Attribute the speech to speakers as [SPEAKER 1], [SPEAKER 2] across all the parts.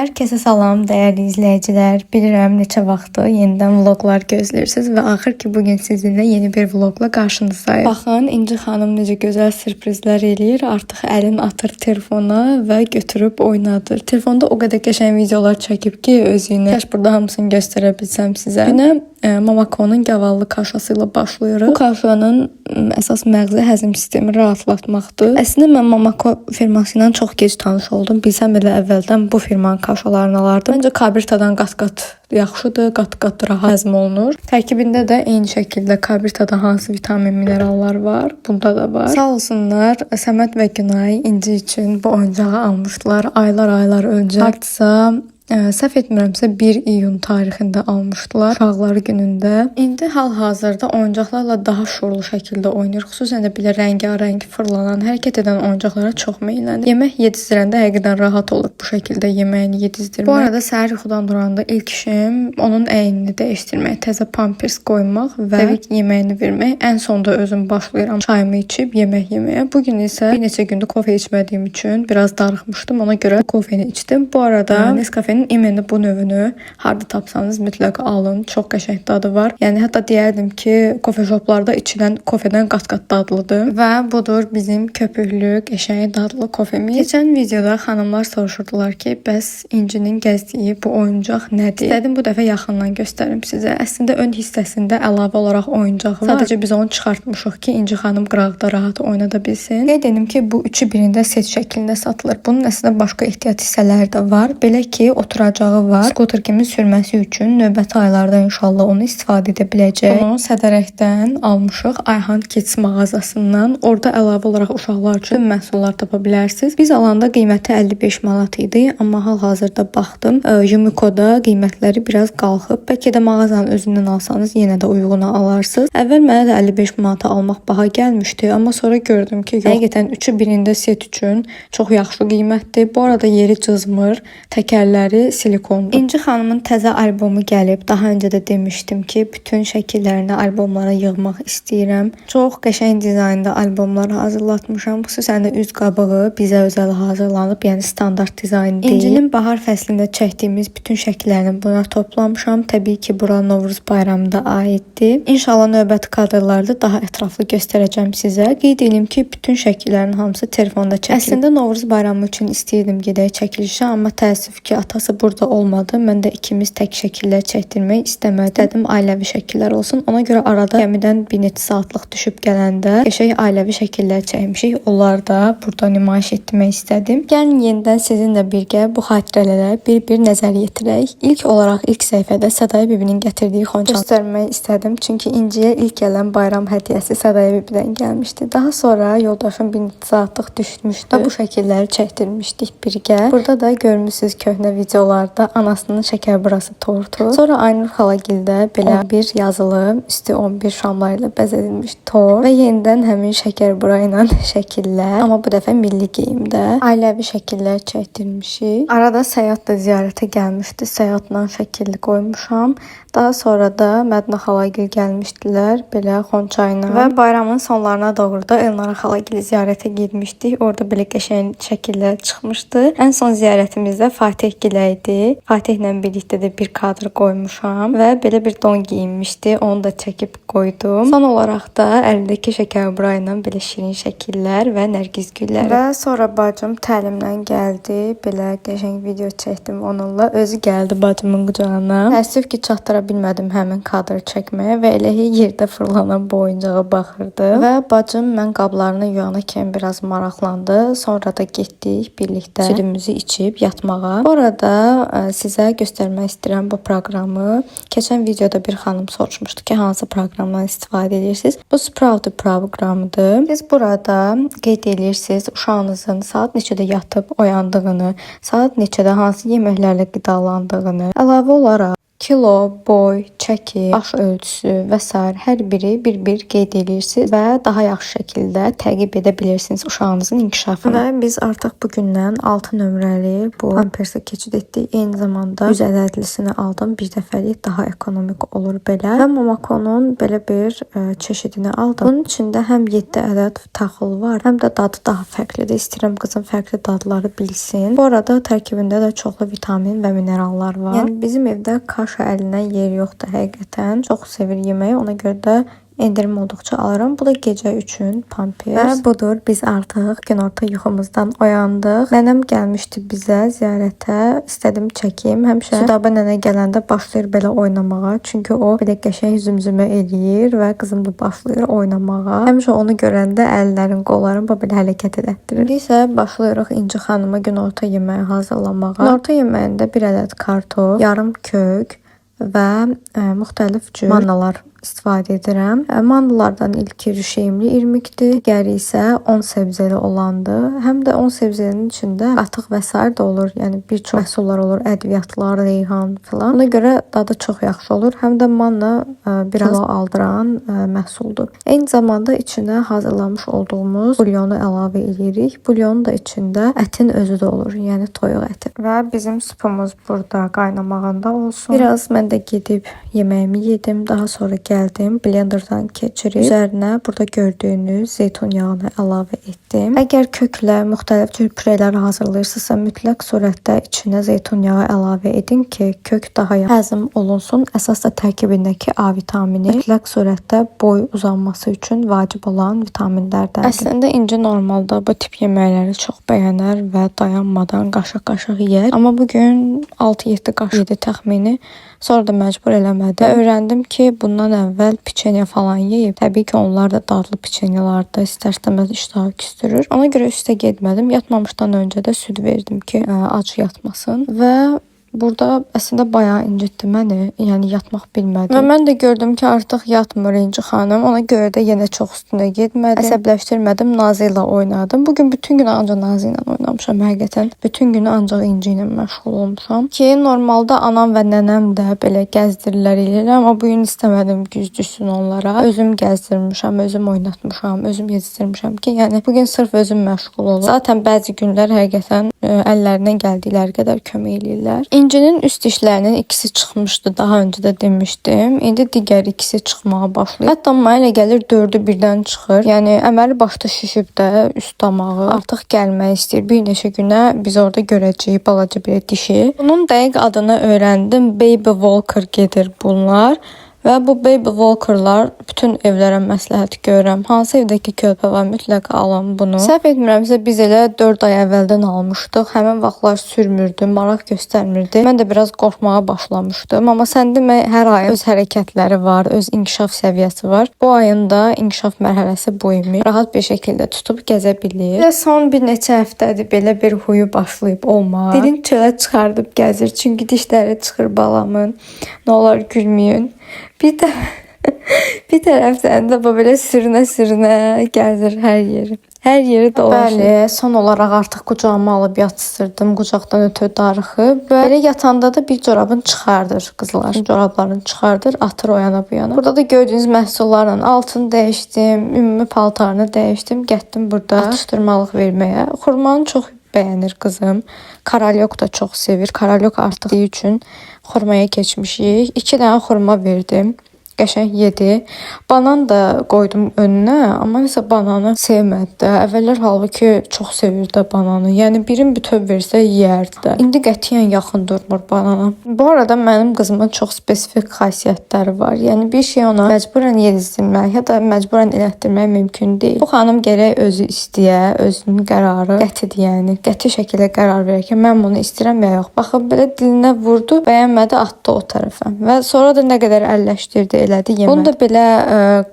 [SPEAKER 1] Hər kəsə salam, dəyərli izləyicilər. Bilirəm neçə vaxtdır yenidən vloqlar gözləyirsiniz və axır ki bugün sizinlə yeni bir vloqla qarşınızdayım. Baxın, İnci xanım necə gözəl sürprizlər eləyir. Artıq əlin atır telefona və götürüb oynadır. Telefonda o qədər qəşəng videolar çəkib ki özünə. Kaş burada hamısını göstərə bilsəm sizə. Günə Mamako'nun gavallı kaşası ilə başlayırıq. Bu kaşanın əsas məğzi həzm sistemi rahatlatmaqdır. Əslində mən Mamako firması ilə çox gec tanış oldum. Bilsəm belə əvvəldən bu firmanın kaşalarını alardım. Məncə Kabritadan qat-qat yaxşıdır, qat-qat rahat həzm olunur. Tərkibində də eyni şəkildə Kabritada hansı vitamin, minerallar var, bunda da var. Sağ olsunlar, Səməd və Günay İnci üçün bu oyuncağı almışdılar aylar öncə. Hardasa səhv etmirəmsə 1 iyun tarixində almışdılar, uşaqları günündə. İndi hal-hazırda oyuncaqlarla daha şuurlu şəkildə oynayır. Xüsusən də belə rəngarəng, fırlanan, hərəkət edən oyuncaqlara çox meylənir. Yemək yedizdirəndə həqiqətən rahat olur bu şəkildə yeməyini yedizdirmək. Bu arada səhər yuxudan duranda ilk işim onun əynini dəyişdirmək, təzə pampers qoymaq və yeməyini vermək. Ən sonda özüm başlayıram çayımı içib yemək yeməyə. Bugün isə bir neçə gündür kofe içmədiyim üçün biraz darıxmışdım. Ona görə kofeni içdim. Bu arada Nescafe'nin İmeni bu növünü harda tapsanız mütləq alın. Çox qəşəng dadı var. Yəni hətta deyərdim ki, kofe shoplarda içilən kofedən qat-qat dadlıdır. Və budur bizim köpüklü, qəşəng dadlı kofemiz. Keçən videoda xanımlar soruşurdular ki, bəs İncinin gəzdiyi bu oyuncaq nədir? İstədim bu dəfə yaxından göstərim sizə. Əslində ön hissəsində əlavə olaraq oyuncaq var. Sadəcə biz onu çıxartmışıq ki, İnci xanım qıraqda rahat oynada bilsin. Qeyd edim ki, bu üçü birində set şəklində satılır. Bunun əslində başqa ehtiyat hissələri də var. Belə ki, oturacağı var. Skuter kimi sürməsi üçün növbəti aylarda inşallah onu istifadə edə biləcək. Onu Sədərəkdən almışıq Ayhan Kids mağazasından. Orada əlavə olaraq uşaqlar üçün məhsullar tapa bilərsiniz. Biz alanda qiyməti 55 manat idi, amma hal-hazırda baxdım, Yumiko'da qiymətləri biraz qalxıb. Bəlkə də mağazanın özündən alsanız yenə də uyğuna alarsınız. Əvvəl mənə də 55 manata almaq baha gəlmişdi, amma sonra gördüm ki, həqiqətən üçü birində set üçün çox yaxşı qiymətdir. Bu arada yeri cızmır, təkərləri silikondur. İnci xanımın təzə albomu gəlib. Daha öncə də demişdim ki, bütün şəkillərini albomlara yığmaq istəyirəm. Çox qəşəng dizaynda albomlar hazırlatmışam. Xüsusən də üz qabığı bizə özəl hazırlanıb, yəni standart dizayn deyil. İncinin bahar fəslində çəkdiyimiz bütün şəkillərini buna toplamışam. Təbii ki, bura Novruz bayramında aiddir. İnşallah növbəti kadrlarda daha ətraflı göstərəcəm sizə. Qeyd edim ki, bütün şəkillərin hamısı telefonda çəkilib. Əslində Novruz bayramı üçün istəyirdim gedək çəkilişə, amma təəssüf ki, atası burada olmadı. Mən də ikimiz tək şəkillər çəkdirmək istəmədim. Dedim ailəvi şəkillər olsun. Ona görə arada gəmidən bir neçə saatlıq düşüb gələndə qəşəng ailəvi şəkillər çəkmişik. Onlar da burada nümayiş etdirmək istədim. Gəlin yenidən sizinlə birgə bu xatirələrə bir nəzər yetirək. İlk olaraq ilk səhifədə Səday bibinin gətirdiyi xonçanı göstərmək istədim. Çünki İnciyə ilk gələn bayram hədiyyəsi Səday bibidən gəlmişdi. Daha sonra yoldaşım bir neçə saatlıq düşmüşdü. Bu şəkilləri çəkdirmişdik birgə. Burada da görmüsünüz köhnə videolarda anasının şəkərburası tortu. Sonra Aynur xalagildə belə bir yazılı, üstü 11 şamlar ilə bəzədilmiş tort və yenidən həmin şəkərbura ilə şəkillər, amma bu dəfə milli geyimdə ailəvi şəkillər çəkdirmişik. Arada Səyahət də ziyarətə gəlmişdi. Səyahətlə şəkilli qoymuşam. Daha sonra da Mədnə xalagil gəlmişdilər belə xonçayla və bayramın sonlarına doğru da Elnara xalagili ziyarətə getmişdik. Orada belə qəşəng şəkillər çıxmışdı. Ən son ziyarətimizdə Fatih gilə idi. Fatihlə birlikdə də bir kadr qoymuşam və belə bir don giyinmişdi. Onu da çəkib qoydum. Son olaraq da əlindəki şəkərbura ilə belə şirin şəkillər və nərgiz gülləri. Və sonra bacım təlimdən gəldi. Belə qəşəng video çəkdim onunla. Özü gəldi bacımın qucağına. Təəssüf ki, çatdıra bilmədim həmin kadrı çəkməyə və elə yerdə fırlanan bu oyuncağa baxırdı. Və bacım mən qablarını yuyana kimi biraz maraqlandı. Sonra da getdik birlikdə südümüzü içib yatmağa. Bu arada sizə göstərmək istəyirəm bu proqramı. Keçən videoda bir xanım soruşmuşdu ki, hansı proqramdan istifadə edirsiniz? Bu Sprout proqramıdır. Siz burada qeyd edirsiniz uşağınızın saat neçədə yatıb oyandığını, saat neçədə hansı yeməklərlə qidalandığını. Əlavə olaraq kilo, boy, çəki, baş ölçüsü və s. hər biri bir-bir qeyd edirsiniz və daha yaxşı şəkildə təqib edə bilirsiniz uşağınızın inkişafını. Və biz artıq bu gündən 6 nömrəli bu pampersə keçid etdik. Eyni zamanda 100 ədədlisini aldım. Bir dəfəlik daha ekonomik olur belə. Və Momaco'nun belə bir çeşidini aldım. Bunun içində həm 7 ədəd taxıl var, həm də dadı daha fərqlidir. İstəyirəm qızım fərqli dadları bilsin. Bu arada tərkibində də çoxlu vitamin və minerallar var. Yəni bizim evdə kaşa əlindən yer yoxdur həqiqətən. Çox sevir yeməyi. Ona görə də endirim olduqca alıram. Bu da gecə üçün pampers. Və budur, biz artıq günorta yuxumuzdan oyandıq. Nənəm gəlmişdi bizə ziyarətə. İstədim çəkim. Həmişə Südabə nənə gələndə başlayır belə oynamağa. Çünki o belə qəşəng zümzümə eləyir və qızım da başlayır oynamağa. Həmişə onu görəndə əllərin, qolların belə hərəkət elətdirir. İndi isə başlayırıq İnci xanıma günorta yeməyi hazırlamağa. Günorta yeməyində bir ədəd kartof, yarım kök və müxtəlif cür mannalar istifadə edirəm. Mandalardan ilki rüşeymli irmikdir, digəri isə 10 səbzəli olandır. Həm də 10 səbzəlinin içində qatıq və sair də olur. Yəni bir çox məhsullar olur, ədviyyatlar, reyhan filan. Ona görə dadı çox yaxşı olur. Həm də manna biraz aldıran məhsuldur. Eyni zamanda içinə hazırlamış olduğumuz bulyonu əlavə edirik. Bulyonun da içində ətin özü də olur, yəni toyuq əti. Və bizim supumuz burada qaynamağında olsun. Biraz mən də gedib yeməyimi yedim. Daha sonra gəldim, blenderdan keçirib üzərinə burada gördüyünüz zeytun yağını əlavə etdim. Əgər köklə müxtəlif cür pürelər hazırlayırsınızsa, mütləq surətdə içinə zeytun yağı əlavə edin ki, kök daha həzm olunsun. Əsas da tərkibindəki A vitamini mütləq surətdə boy uzanması üçün vacib olan vitaminlərdəndir. Əslində İnci normalda bu tip yeməkləri çox bəyənər və dayanmadan qaşıq-qaşıq yeyər. Amma bugün 6-7 qaşıq yedi təxmini. Sonra da məcbur eləmədim. Və öyrəndim ki, bundan əvvəl piçenya falan yeyib. Təbii ki, onlar da dadlı piçenyalarda istər-istəməz iştahı küstürür. Ona görə üstə getmədim. Yatmamışdan öncə də süd verdim ki, ac yatmasın. Və burada əslində bayağı incitdi məni. Yəni yatmaq bilmədim. Və mən də gördüm ki, artıq yatmır İnci xanım. Ona görə də yenə çox üstünə getmədim. Əsəbləşdirmədim, Nazı ilə oynadım. Bugün bütün gün ancaq Nazı ilə oynamışam həqiqətən. Bütün günü ancaq İnci ilə məşğul olmuşam. Ki normalda anam və nənəm də belə gəzdirirlər eləyirlər, amma bu gün istəmədim güc düşsün onlara. Özüm gəzdirmişəm, özüm oynatmışam, özüm yetişdirmişəm ki, yəni bugün sırf özüm məşğul olum. Zaten bəzi günlər həqiqətən əllərindən gəldikləri qədər kömək eləyirlər. İncinin üst dişlərinin ikisi çıxmışdı, daha öncə də demişdim. İndi digər ikisi çıxmağa başlayır. Hətta mənə elə gəlir 4-ü birdən çıxır. Yəni əməli başda şişib də üst damağı artıq gəlmək istəyir. Bir neçə günə biz orada görəcəyik balaca bir dişi. Bunun dəqiq adını öyrəndim. Baby Walker gedir bunlar. Və bu Baby Walker'lar bütün evlərə məsləhət görürəm. Hansı evdəki körpə var, mütləq alın bunu. Səhv etmirəmsə biz elə 4 ay əvvəldən almışdıq. Həmin vaxtlar sürmürdü, maraq göstərmirdi. Mən də biraz qorxmağa başlamışdım. Amma sən demə, hər ayın öz hərəkətləri var, öz inkişaf səviyyəsi var. Bu ayın da inkişaf mərhələsi bu imiş. Rahat bir şəkildə tutub gəzə bilir. Və son bir neçə həftədir belə bir huyu başlayıb olmağa. Dilin çölə çıxardıb gəzir. Çünki dişləri çıxır balamın. Nə olar gülməyin. Bir tərəfdən də belə sürünə gəzir hər yeri. Hər yeri dolaşır. Bəli, son olaraq artıq qucağıma alıb yatsırdım. Qucaqdan ötürü darıxıb. Belə yatanda da bir corabını çıxardır qızlar. Corablarını çıxardır, atır o yana bu yana. Burada da gördüyünüz məhsullarla altını dəyişdim, ümumi paltarını dəyişdim. Getdim burada atışdırmalıq verməyə. Xurmanı çox bəyənir qızım. Karalyok da çox sevir. Karalyok artıq üçün xurmaya keçmişik. 2 dənə xurma verdim. Qəşəng yedi. Banan da qoydum önünə, amma nəsə bananı sevmədi də. Əvvəllər halbuki çox sevirdi bananı. Yəni birin bütöv versə yeyərdi də. İndi qətiyyən yaxın durmur banana. Bu arada mənim qızımın çox spesifik xasiyyətləri var. Yəni bir şey ona məcburən yedizdirmək ya da məcburən elətdirmək mümkün deyil. Bu xanım gərək özü istəyə, özünün qərarı qətidir, yəni qəti şəkildə qərar verir ki, mən bunu istəyirəm ya yox. Baxın belə dilinə vurdu, bəyənmədi, atdı o tərəfə. Və sonra da nə qədər əlləşdirdi, elədi yemədi. Bunu da belə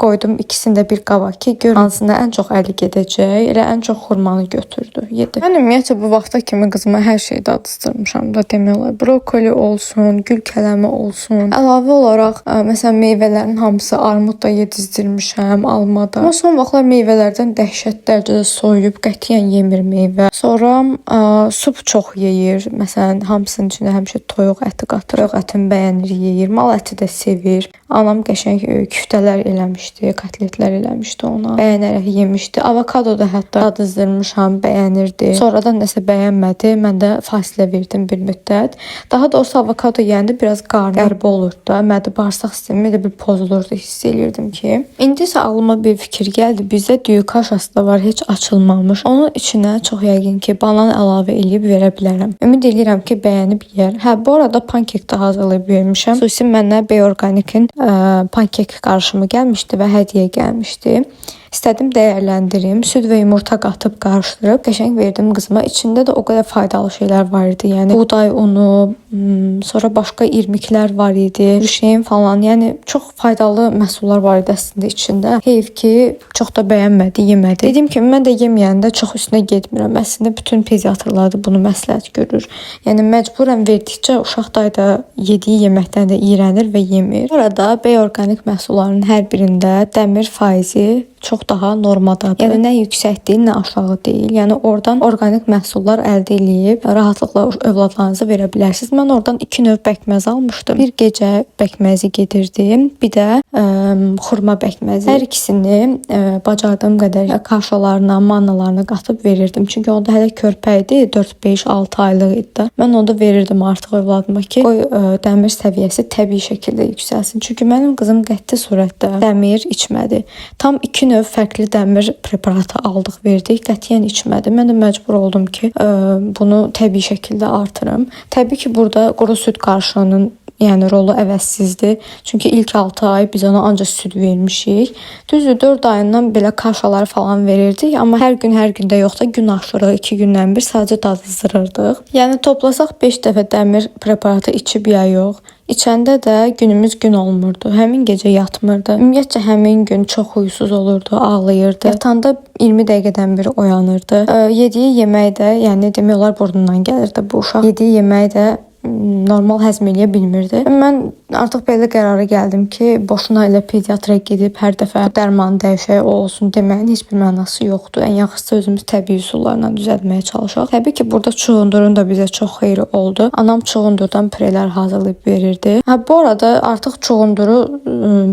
[SPEAKER 1] qoydum ikisini də bir qaba ki, gör hansına ən çox əli gedəcək. Elə ən çox xurmanı götürdü, yedi. Mən ümumiyyətlə bu vaxta kimi qızıma hər şeyi dadızdırmışam da demək olar. Brokoli olsun, gül kələmi olsun. Əlavə olaraq məsələn meyvələrin hamısı armud da yedizdirmişəm, alma da. Amma son vaxtlar meyvələrdən dəhşət dərəcədə soyuyub, qətiyyən yemir meyvə. Sonra sup çox yeyir. Məsələn, hamısının içində həmişə toyuq əti qatır. Toyuq ətini bəyənir, yeyir. Mal əti də sevir. Anam qəşəng küftələr eləmişdi, kotletlər eləmişdi ona. Bəyənərək yemişdi. Avokado da hətta dadızdırmışam, bəyənirdi. Sonradan nəsə bəyənmədi. Mən də fasilə verdim bir müddət. Daha doğrusu avokado yeyəndə biraz qarnı qəribə olurdu da. Mədə bağırsaq sistemi də bir pozulurdu, hiss elirdim ki. İndi isə ağlıma bir fikir gəldi. Bizdə düyü kaşası da var, heç açılmamış. Onun içinə çox yəqin ki, banan əlavə eləyib verə bilərəm. Ümid edirəm ki, bəyənib yeyər. Hə, bu arada pankek də hazırlayıb vermişəm. Xüsusi mənə Bioorganik'in pankek qarışımı gəlmişdi və hədiyyə gəlmişdi. İstədim dəyərləndirim. Süd və yumurta qatıb qarışdırıb qəşəng verdim qızıma. İçində də o qədər faydalı şeylər var idi. Yəni buğday unu, sonra başqa irmiklər var idi, rüşeyin falan. Yəni çox faydalı məhsullar var idi əslində içində. Heyf ki, çox da bəyənmədi, yemədi. Dediyim kimi mən də yeməyəndə çox üstünə getmirəm. Əslində bütün pediatrlar da bunu məsləhət görür. Yəni məcburən verdikcə uşaq da yediyi yeməkdən də iyrənir və yemir. Bu arada Bioorganik məhsullarının hər birində dəmir faizi çox daha normadadır. Yəni nə yüksək deyil, nə aşağı deyil. Yəni oradan orqanik məhsullar əldə edib rahatlıqla övladlarınıza verə bilərsiniz. Mən oradan 2 növ bəkməz almışdım. Bir gecə bəkməzi gedirdim, bir də xurma bəkməzi. Hər ikisini bacardığım qədər kaşalarına, mannalarına qatıb verirdim. Çünki onda hələ körpə idi, 4, 5, 6 aylıq idi. Mən onda verirdim artıq övladıma ki, qoy dəmir səviyyəsi təbii şəkildə yüksəlsin. Çünki mənim qızım qəti surətdə dəmir içmədi. Tam 2 növ fərqli dəmir preparatı aldıq, verdik. Qətiyyən içmədi. Mən də məcbur oldum ki, bunu təbii şəkildə artırım. Təbii ki, burada quru süd qarışığının yəni rolu əvəzsizdir. Çünki ilk 6 ay biz ona ancaq süd vermişik. Düzdür, 4 ayından belə kaşalar falan verirdik, amma hər gün də yox da gün aşırı 2 gündən bir sadəcə dadızdırırdıq. Yəni toplasaq 5 dəfə dəmir preparatı içib ya yox. İçəndə də günümüz gün olmurdu. Həmin gecə yatmırdı. Ümumiyyətcə həmin gün çox huysuz olurdu, ağlayırdı. Yatanda 20 dəqiqədən bir oyanırdı. Yediyi yemək də, yəni demək olar burnundan gəlirdi bu uşaq. Yediyi yemək də normal həzm eləyə bilmirdi. Mən artıq belə qərara gəldim ki, boşuna elə pediatra gedib hər dəfə dərman dəyişək, o olsun deməyin heç bir mənası yoxdur. Ən yaxşısı özümüz təbii üsullarla düzəltməyə çalışaq. Təbii ki, burada çuğundurun da bizə çox xeyri oldu. Anam çuğundurdan prelər hazırlayıb verirdi. Bu arada artıq çuğunduru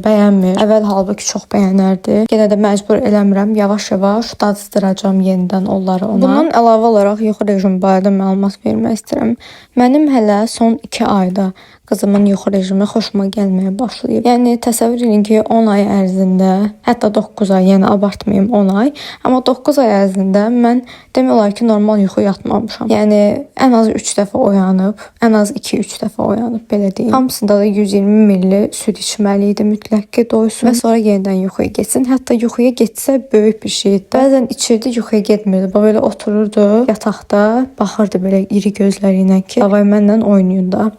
[SPEAKER 1] bəyənmir. Əvvəl halbuki çox bəyənərdi. Yenə də məcbur eləmirəm. Yavaş-yavaş dadızdıracağam yenidən onları ona. Bundan əlavə olaraq yuxu rejimi barədə məlumat vermək istəyirəm. Mənim hələ son 2 ayda qızımın yuxu rejimi xoşuma gəlməyə başlayıb. Yəni təsəvvür edin ki, 10 ay ərzində, hətta 9 ay, yəni abartmayım 10 ay, amma 9 ay ərzində mən demək olar ki, normal yuxu yatmamışam. Yəni ən az 3 dəfə oyanıb, ən az 2-3 dəfə oyanıb, belə deyim. Hamısında da 120 milli süd içməli idi mütləq ki, doysun və sonra yenidən yuxuya getsin. Hətta yuxuya getsə böyük bir şeydir. Bəzən içirdi, yuxuya getmirdi. Belə otururdu yataqda, baxırdı belə iri gözləri ilə ki, davay mənlə oynayın da.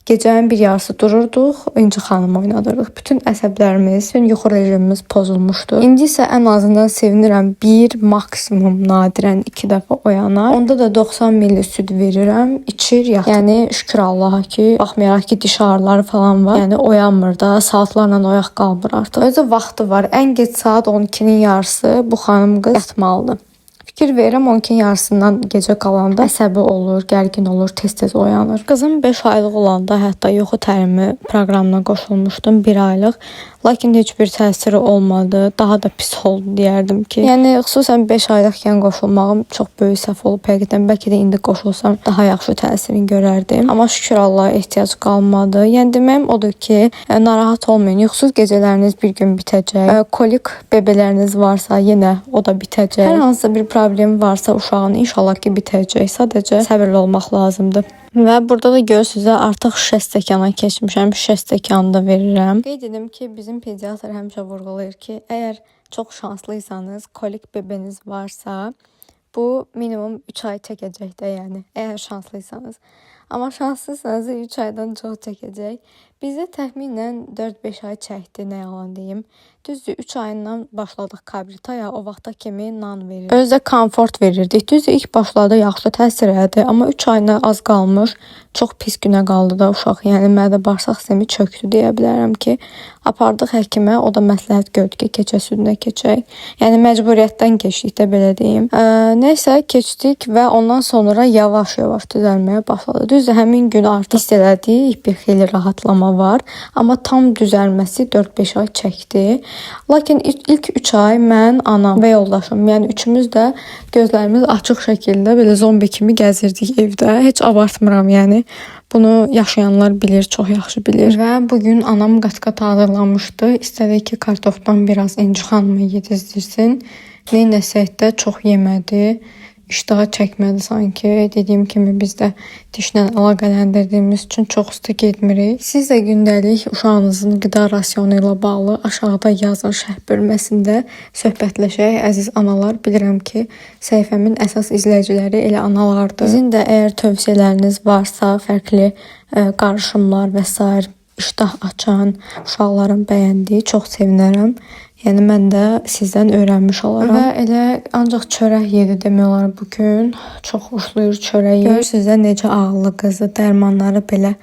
[SPEAKER 1] Gecənin bir yarısı dururduq, İnci xanım oynadırdıq. Bütün əsəblərimiz, bütün yuxu rejimimiz pozulmuşdu. İndi isə ən azından sevinirəm, bir maksimum nadirən 2 dəfə oyanar. Onda da 90 milli süd verirəm, içir yatır. Yəni şükür Allaha ki, baxmayaraq ki, diş ağrıları falan var. Yəni oyanmır da, saatlarla oyaq qalmır artıq. Özü vaxtı var. Ən gec saat 12-nin yarısı bu xanım qız yatmalıdır. Fikir verirəm 12-nin yarısından gecə qalanda əsəbi olur, gərgin olur, tez-tez oyanır. Qızım 5 aylıq olanda hətta yuxu tərimi proqramına qoşulmuşdum 1 aylıq. Lakin heç bir təsiri olmadı. Daha da pis oldu deyərdim ki. Yəni xüsusən 5 aylıqkən qoşulmağım çox böyük səhv olub. Həqiqətən bəlkə də indi qoşulsam daha yaxşı təsirini görərdim. Amma şükür Allaha ehtiyac qalmadı. Yəni deməyim odur ki, narahat olmayın. Yuxusuz gecələriniz bir gün bitəcək. Kolik bebeləriniz varsa yenə o da bitəcək. Hər hansısa bir problem varsa uşağın inşallah ki bitəcək. Sadəcə səbirli olmaq lazımdır. Və burada da görürsünüz artıq şüşə stəkana keçmişəm. Şüşə stəkanı da verirəm. Qeyd edim ki, bizim pediatr həmişə vurğulayır ki, əgər çox şanslıysanız, kolik bebeniz varsa, bu minimum 3 ay çəkəcək də, yəni əgər şanslıysanız. Amma şanslısınız 3 aydan çox çəkəcək. Bizdə təxminən 4-5 ay çəkdi, nə yalan deyim. Düzdür, 3 ayından başladıq kabritaya, o vaxta kimi nan verir. Özdə komfort verirdik. Düzdür, ilk başlarda yaxşı təsir elədi, amma 3 ayına az qalmış. Çox pis günə qaldı da uşaq. Yəni mədə bağırsaq sistemi çökdü deyə bilərəm ki. Apardıq həkimə, o da məsləhət gördü ki, keçə südünə keçək. Yəni məcburiyyətdən keçdik də belə deyim. Nəysə keçdik və ondan sonra yavaş-yavaş düzəlməyə başladı. Düzdür, həmin gün artıq hiss elədik, bir xeyli rahatlama var, amma tam düzəlməsi 4-5 ay çəkdi. Lakin ilk 3 ay mən, anam və yoldaşım, yəni üçümüz də gözlərimiz açıq şəkildə belə zombi kimi gəzirdik evdə. Heç abartmıram, yəni. Bunu yaşayanlar bilir, çox yaxşı bilir. Və bugün anam qat-qat hazırlamışdı. İstədi ki, kartofdan biraz İnci xanıma yedizdirsin. Neynəsək də çox yemədi. İştaha çəkmədi sanki. Dediyim kimi biz də dişlə əlaqələndirdiyimiz üçün çox usta getmirik. Siz də gündəlik uşağınızın qida rasionu ilə bağlı aşağıda yazın şərh bölməsində söhbətləşək. Əziz analar, bilirəm ki, səhifəmin əsas izləyiciləri elə analardır. Sizin də əgər tövsiyələriniz varsa, fərqli qarışımlar və s. iştah açan, uşaqların bəyəndiyi, çox sevinərəm. Yəni mən də sizdən öyrənmiş olaram. Və elə ancaq çörək yedi demək olar bugün. Çox xoşlayır çörəyi. Görürsünüz də necə ağıllı qızı, dərmanları belə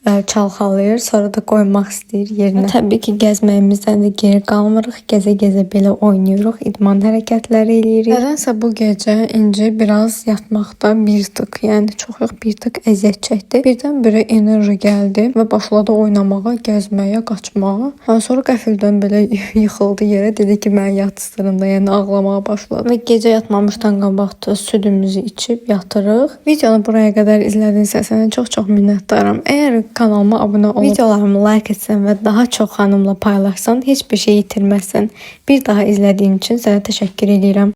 [SPEAKER 1] çalxalayır, sonra da qoymaq istəyir yerinə. Təbii ki, gəzməyimizdən də geri qalmırıq. Gəzə-gəzə belə oynayırıq, idman hərəkətləri eləyirik. Nədənsə bu gecə İnci biraz yatmaqda bir tık, yəni çox yox bir tık əziyyət çəkdi. Birdən-birə enerji gəldi və başladı oynamağa, gəzməyə, qaçmağa. Sonra qəfildən belə yıxıldı yerə, dedi ki, mən yatsın da, yəni ağlamağa başladı. Və gecə yatmamışdan qabaq da südümüzü içib yatırıq. Videonu buraya qədər izlədinizsə sənə çox-çox minnətdaram. Əgər kanalıma abunə olub, videolarımı like etsən və daha çox xanımla paylaşsan, heç bir şey itirməzsən. Bir daha izlədiyin üçün sənə təşəkkür edirəm.